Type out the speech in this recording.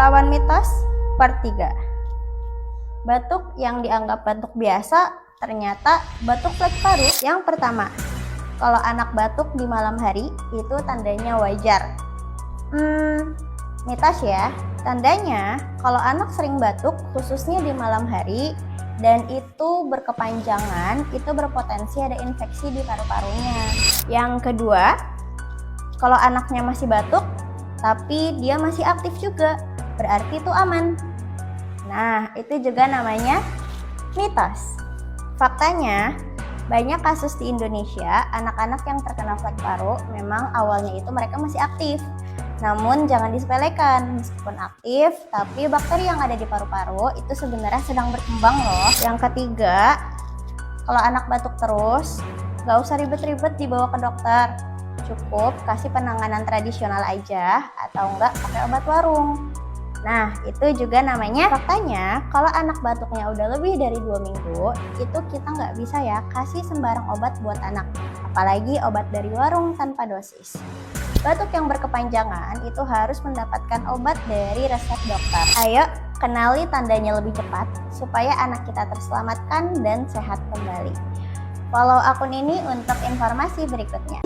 Melawan mitos part 3. Batuk yang dianggap batuk biasa ternyata batuk flek paru. Yang pertama, kalau anak batuk di malam hari itu tandanya wajar. Mitos ya. Tandanya kalau anak sering batuk khususnya di malam hari dan itu berkepanjangan, itu berpotensi ada infeksi di paru-parunya. Yang kedua, kalau anaknya masih batuk tapi dia masih aktif juga, berarti itu aman. Nah, itu juga namanya mitos. Faktanya, banyak kasus di Indonesia, anak-anak yang terkena flek paru memang awalnya itu mereka masih aktif. Namun jangan disepelekan, meskipun aktif, tapi bakteri yang ada di paru-paru itu sebenarnya sedang berkembang loh. Yang ketiga, kalau anak batuk terus, gak usah ribet-ribet dibawa ke dokter. Cukup kasih penanganan tradisional aja, atau enggak pakai obat warung. Nah, itu juga namanya faktanya kalau anak batuknya udah lebih dari 2 minggu, itu kita nggak bisa ya kasih sembarang obat buat anak, apalagi obat dari warung tanpa dosis. Batuk yang berkepanjangan itu harus mendapatkan obat dari resep dokter. Ayo, kenali tandanya lebih cepat supaya anak kita terselamatkan dan sehat kembali. Follow akun ini untuk informasi berikutnya.